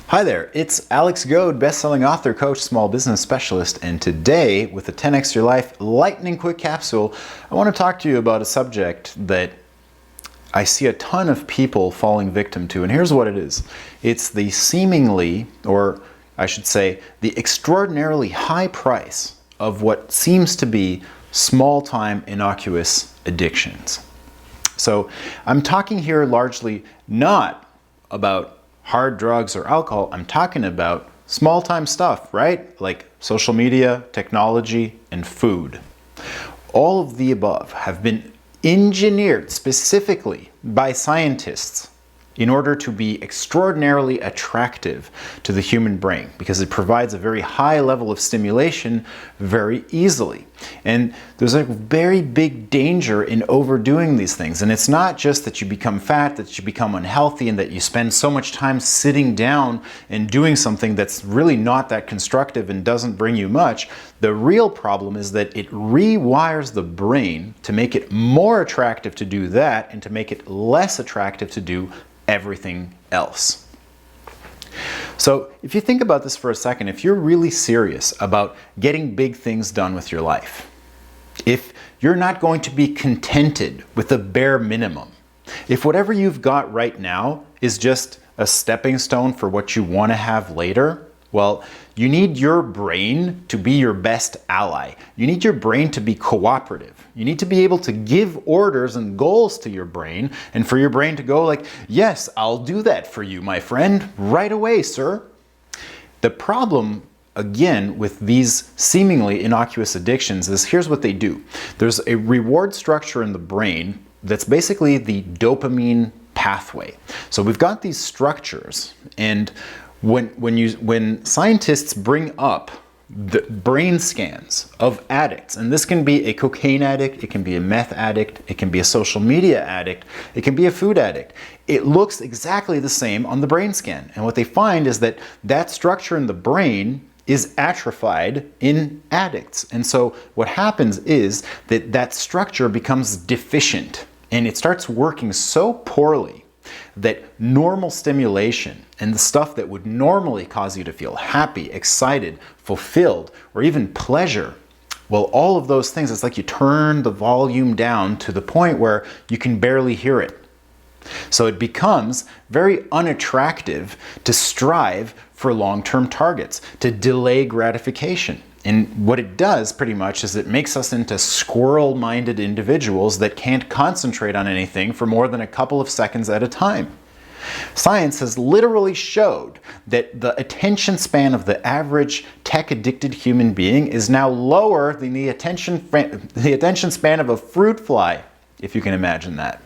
Hi there, it's Alex Goad, best-selling author, coach, small business specialist, and today, with a 10x Your Life lightning quick capsule, I want to talk to you about a subject that I see a ton of people falling victim to, and here's what it is. It's the seemingly, or I should say, the extraordinarily high price of what seems to be small-time innocuous addictions. So I'm talking here largely not about hard drugs or alcohol. I'm talking about small-time stuff, right? Like social media, technology, and food. All of the above have been engineered specifically by scientists in order to be extraordinarily attractive to the human brain because it provides a very high level of stimulation very easily. And there's a very big danger in overdoing these things. And it's not just that you become fat, that you become unhealthy, and that you spend so much time sitting down and doing something that's really not that constructive and doesn't bring you much. The real problem is that it rewires the brain to make it more attractive to do that and to make it less attractive to do everything else. So if you think about this for a second, if you're really serious about getting big things done with your life, if you're not going to be contented with the bare minimum, if whatever you've got right now is just a stepping stone for what you want to have later, well, you need your brain to be your best ally. You need your brain to be cooperative. You need to be able to give orders and goals to your brain, and for your brain to go like, yes, I'll do that for you, my friend, right away, sir. The problem, again, with these seemingly innocuous addictions is here's what they do. There's a reward structure in the brain that's basically the dopamine pathway. So we've got these structures, and when scientists bring up the brain scans of addicts, and this can be a cocaine addict, it can be a meth addict, it can be a social media addict, it can be a food addict, it looks exactly the same on the brain scan. And what they find is that that structure in the brain is atrophied in addicts. And so what happens is that that structure becomes deficient, and it starts working so poorly that normal stimulation and the stuff that would normally cause you to feel happy, excited, fulfilled, or even pleasure, well, all of those things, it's like you turn the volume down to the point where you can barely hear it. So it becomes very unattractive to strive for long-term targets, to delay gratification. And what it does pretty much is it makes us into squirrel-minded individuals that can't concentrate on anything for more than a couple of seconds at a time. Science has literally showed that the attention span of the average tech-addicted human being is now lower than the attention span of a fruit fly, if you can imagine that.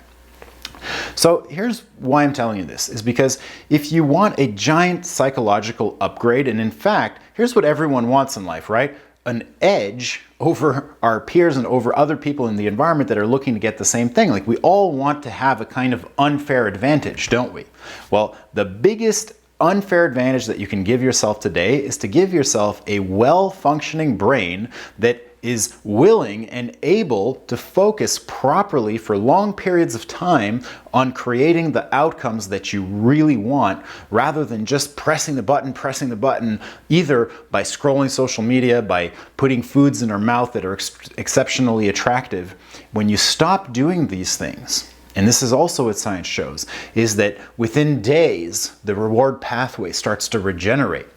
So here's why I'm telling you this, is because if you want a giant psychological upgrade, and in fact, here's what everyone wants in life, right? An edge over our peers and over other people in the environment that are looking to get the same thing. Like we all want to have a kind of unfair advantage, don't we? Well, the biggest unfair advantage that you can give yourself today is to give yourself a well-functioning brain that is willing and able to focus properly for long periods of time on creating the outcomes that you really want, rather than just pressing the button, either by scrolling social media, by putting foods in our mouth that are exceptionally attractive. When you stop doing these things, and this is also what science shows, is that within days, the reward pathway starts to regenerate.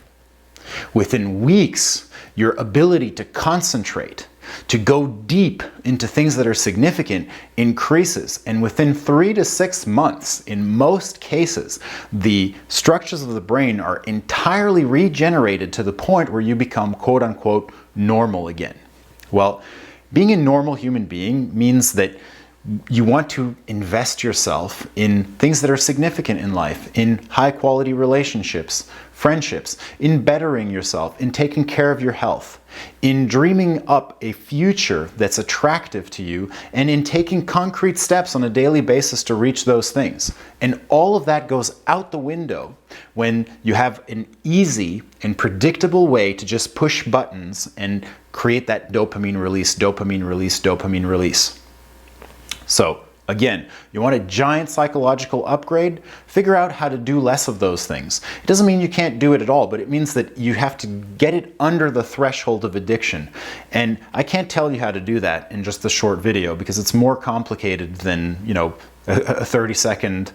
Within weeks, your ability to concentrate, to go deep into things that are significant, increases. And within 3 to 6 months, in most cases, the structures of the brain are entirely regenerated to the point where you become quote-unquote normal again. Well, being a normal human being means that you want to invest yourself in things that are significant in life, in high-quality relationships, friendships, in bettering yourself, in taking care of your health, in dreaming up a future that's attractive to you, and in taking concrete steps on a daily basis to reach those things. And all of that goes out the window when you have an easy and predictable way to just push buttons and create that dopamine release, dopamine release, dopamine release. So Again, you want a giant psychological upgrade? Figure out how to do less of those things. It doesn't mean you can't do it at all, but it means that you have to get it under the threshold of addiction. And I can't tell you how to do that in just a short video because it's more complicated than, a 30-second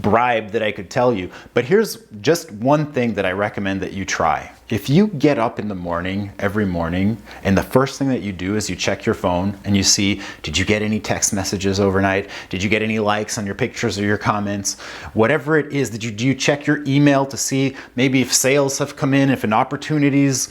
bribe that I could tell you. But here's just one thing that I recommend that you try. If you get up in the morning, every morning, and the first thing that you do is you check your phone and you see, did you get any text messages overnight? Did you get any likes on your pictures or your comments? Whatever it is, do you check your email to see maybe if sales have come in, if an opportunity's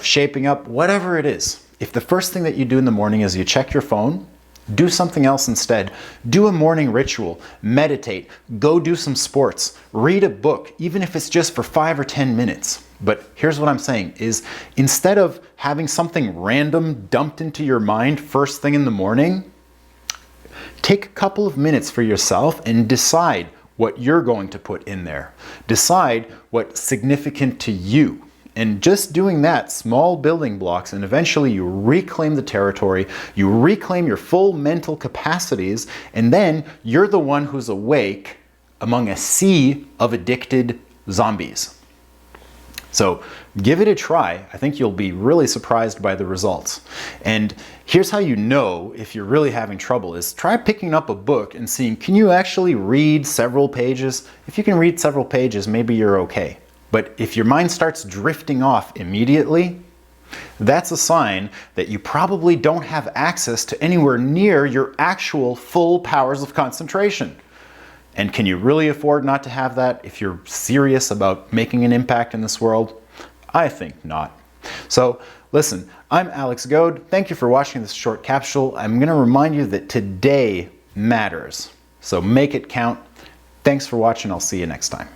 shaping up, whatever it is. If the first thing that you do in the morning is you check your phone, do something else instead. Do a morning ritual, meditate, go do some sports, read a book, even if it's just for 5 or 10 minutes. But here's what I'm saying is instead of having something random dumped into your mind first thing in the morning, take a couple of minutes for yourself and decide what you're going to put in there. Decide what's significant to you. And just doing that, small building blocks, and eventually you reclaim the territory, you reclaim your full mental capacities, and then you're the one who's awake among a sea of addicted zombies. So give it a try. I think you'll be really surprised by the results. And here's how you know if you're really having trouble is try picking up a book and seeing, can you actually read several pages? If you can read several pages, maybe you're okay. But if your mind starts drifting off immediately, that's a sign that you probably don't have access to anywhere near your actual full powers of concentration. And can you really afford not to have that if you're serious about making an impact in this world? I think not. So listen, I'm Alex Goad. Thank you for watching this short capsule. I'm going to remind you that today matters. So make it count. Thanks for watching. I'll see you next time.